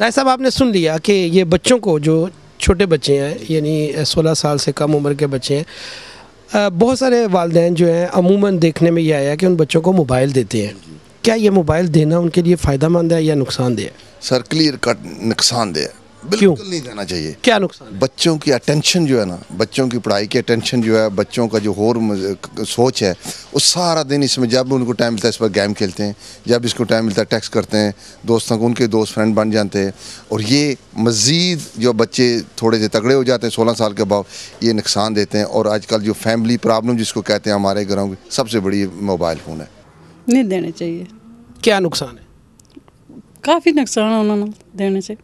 رائے صاحب آپ نے سن لیا کہ یہ بچوں کو جو چھوٹے بچے ہیں یعنی 16 سال سے کم عمر کے بچے ہیں بہت سارے والدین جو ہیں عموماً دیکھنے میں یہ آیا کہ ان بچوں کو موبائل دیتے ہیں. کیا یہ موبائل دینا ان کے لیے فائدہ مند ہے یا نقصان دہ ہے؟ سر کلیئر کٹ نقصان دہ ہے. بالکل نہیں دینا چاہیے. کیا نقصان؟ بچوں کی اٹینشن جو ہے نا, بچوں کی پڑھائی کی اٹینشن جو ہے, بچوں کا جو اور سوچ ہے وہ سارا دن اس میں, جب ان کو ٹائم ملتا ہے اس پر گیم کھیلتے ہیں, جب اس کو ٹائم ملتا ہے ٹیکسٹ کرتے ہیں دوستوں کو, ان کے دوست فرینڈ بن جاتے ہیں. اور یہ مزید جو بچے تھوڑے سے تگڑے ہو جاتے ہیں 16 سال کے بعد, یہ نقصان دیتے ہیں. اور آج کل جو فیملی پرابلم جس کو کہتے ہیں ہمارے گھروں کی سب سے بڑی موبائل فون ہے. نہیں دینے چاہیے. کیا نقصان ہے؟ کافی نقصان ہے انہوں نے دینے سے.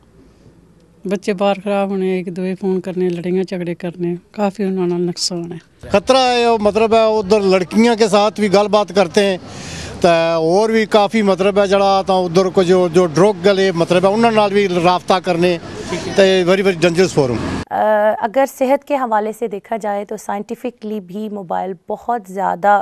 بچے باہر خراب ہونے, ایک دوے فون کرنے, لڑائیاں جھگڑے کرنے, کافی انہوں نے نقصان ہے. خطرہ ہے, مطلب ہے ادھر لڑکیاں کے ساتھ بھی گل بات کرتے ہیں تو اور بھی کافی مطلب ہے جڑا تو ادھر کو جو ڈرگ گلے مطلب ہے انہوں نال بھی رابطہ کرنے تو ویری ویری ڈینجرس فارم. اگر صحت کے حوالے سے دیکھا جائے تو سائنٹیفکلی بھی موبائل بہت زیادہ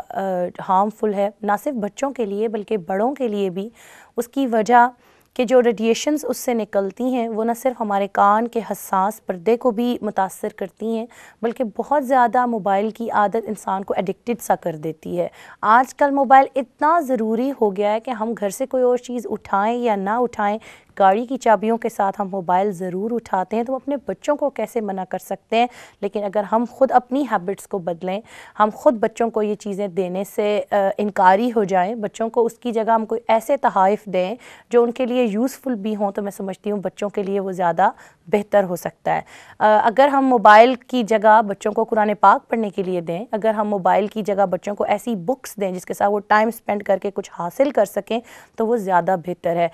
ہارمفل ہے, نہ صرف بچوں کے لیے بلکہ بڑوں کے لیے بھی. اس کی وجہ کہ جو ریڈیشنز اس سے نکلتی ہیں وہ نہ صرف ہمارے کان کے حساس پردے کو بھی متاثر کرتی ہیں بلکہ بہت زیادہ موبائل کی عادت انسان کو ایڈکٹڈ سا کر دیتی ہے. آج کل موبائل اتنا ضروری ہو گیا ہے کہ ہم گھر سے کوئی اور چیز اٹھائیں یا نہ اٹھائیں, گاڑی کی چابیوں کے ساتھ ہم موبائل ضرور اٹھاتے ہیں. تو اپنے بچوں کو کیسے منع کر سکتے ہیں؟ لیکن اگر ہم خود اپنی ہیبٹس کو بدلیں, ہم خود بچوں کو یہ چیزیں دینے سے انکاری ہو جائیں, بچوں کو اس کی جگہ ہم کوئی ایسے تحائف دیں جو ان کے لیے یوزفل بھی ہوں, تو میں سمجھتی ہوں بچوں کے لیے وہ زیادہ بہتر ہو سکتا ہے. اگر ہم موبائل کی جگہ بچوں کو قرآن پاک پڑھنے کے لیے دیں, اگر ہم موبائل کی جگہ بچوں کو ایسی بکس دیں جس کے ساتھ وہ ٹائم سپینڈ کر کے کچھ حاصل کر سکیں, تو وہ زیادہ بہتر ہے.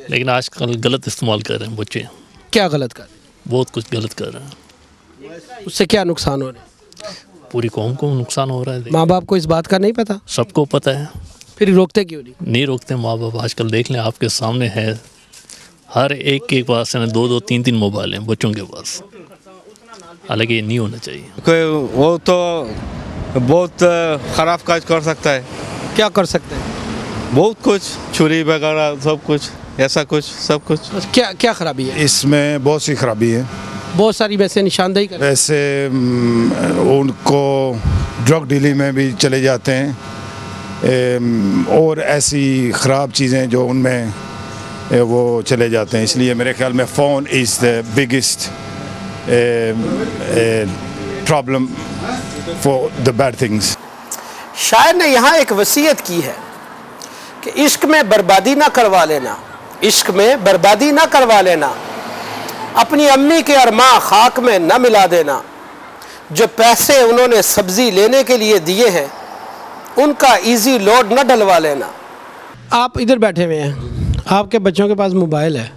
لیکن آج کل غلط استعمال کر رہے ہیں بچے. کیا غلط کر رہے ہیں؟ بہت کچھ غلط کر رہے ہیں. اس سے کیا نقصان ہو رہا ہے؟ پوری قوم کو نقصان ہو رہا ہے. ماں باپ کو اس بات کا نہیں پتہ؟ سب کو پتہ ہے. پھر روکتے کیوں نہیں روکتے ماں باپ. آج کل دیکھ لیں, آپ کے سامنے ہے, ہر ایک کے پاس ہے 2 3 موبائل ہیں بچوں کے پاس. حالانکہ یہ نہیں ہونا چاہیے. وہ تو بہت خراب کاج کر سکتا ہے. کیا کر سکتے ہیں؟ بہت کچھ, چھری وغیرہ سب کچھ, ایسا کچھ سب کچھ. کیا خرابی ہے اس میں؟ بہت سی خرابی ہے, بہت ساری. ویسے نشاندہی کریں, ویسے ان کو ڈرگ ڈیلنگ میں بھی چلے جاتے ہیں, اور ایسی خراب چیزیں جو ان میں وہ چلے جاتے ہیں. اس لیے میرے خیال میں phone is the biggest problem for the bad things. شاعر نے یہاں ایک وصیت کی ہے کہ عشق میں بربادی نہ کروا لینا, عشق میں بربادی نہ کروا لینا, اپنی امی کے ارماں خاک میں نہ ملا دینا, جو پیسے انہوں نے سبزی لینے کے لیے دیے ہیں ان کا ایزی لوڈ نہ ڈلوا لینا. آپ ادھر بیٹھے ہوئے ہیں, آپ کے بچوں کے پاس موبائل ہے,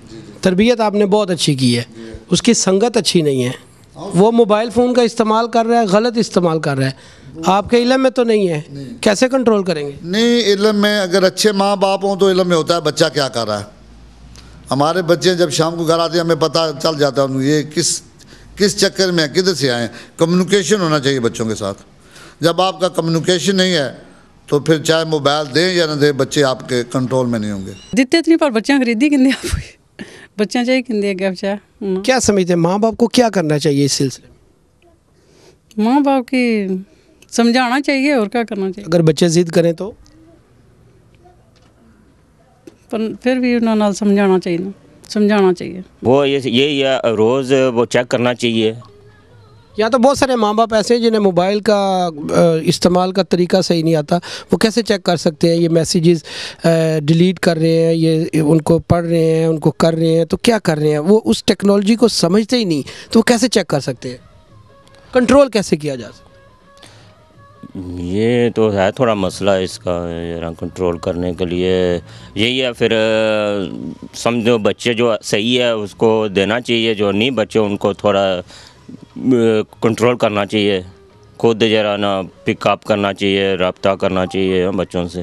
تربیت آپ نے بہت اچھی کی ہے, اس کی سنگت اچھی نہیں ہے, وہ موبائل فون کا استعمال کر رہا ہے, غلط استعمال کر رہا ہے, آپ کے علم میں تو نہیں ہے, کیسے کنٹرول کریں گے؟ نہیں, علم میں اگر اچھے ماں باپ ہوں تو علم میں ہوتا ہے بچہ کیا کر رہا ہے. ہمارے بچے جب شام کو گھر آتے ہیں ہمیں پتہ چل جاتا ہے یہ کس چکر میں کدھر سے آئے ہیں. کمیونیکیشن ہونا چاہیے بچوں کے ساتھ. جب آپ کا کمیونیکیشن نہیں ہے تو پھر چاہے موبائل دیں یا نہ دیں, بچے آپ کے کنٹرول میں نہیں ہوں گے. دیتے اتنی پر بچیاں خریدی کندے آپ بچیاں چاہیے کندے گا بچہ. کیا سمجھتے ہیں ماں باپ کو کیا کرنا چاہیے اس سلسلے میں؟ ماں باپ کی سمجھانا چاہیے, اور کیا کرنا چاہیے. اگر بچے ضد کریں تو پھر بھی انہوں نے سمجھانا چاہیے. وہ یہی ہے, روز وہ چیک کرنا چاہیے. یا تو بہت سارے ماں باپ ایسے ہیں جنہیں موبائل کا استعمال کا طریقہ صحیح نہیں آتا, وہ کیسے چیک کر سکتے ہیں یہ میسیجز ڈیلیٹ کر رہے ہیں, یہ ان کو پڑھ رہے ہیں, ان کو کر رہے ہیں, تو کیا کر رہے ہیں؟ وہ اس ٹیکنالوجی کو سمجھتے ہی نہیں, تو وہ کیسے چیک کر سکتے ہیں؟ کنٹرول کیسے کیا جا سکتا؟ یہ تو ہے تھوڑا مسئلہ اس کا, کنٹرول کرنے کے لیے یہی ہے. پھر سمجھو بچے جو صحیح ہے اس کو دینا چاہیے, جو نہیں بچے ان کو تھوڑا کنٹرول کرنا چاہیے, خود ذرا نا پک اپ کرنا چاہیے, رابطہ کرنا چاہیے بچوں سے.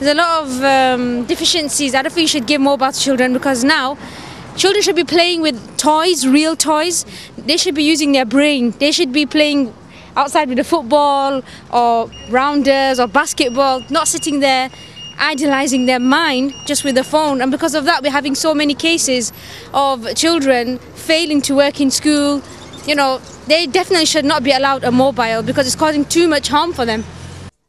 There's a lot of deficiencies. I don't think you should give mobile to children, because now children should be playing with toys, real toys. They should be using their brain. They should be playing outside with the football or rounders or basketball, not sitting there idealizing their mind just with the phone. And because of that, we're having so many cases of children failing to work in school. You know, they definitely should not be allowed a mobile because it's causing too much harm for them.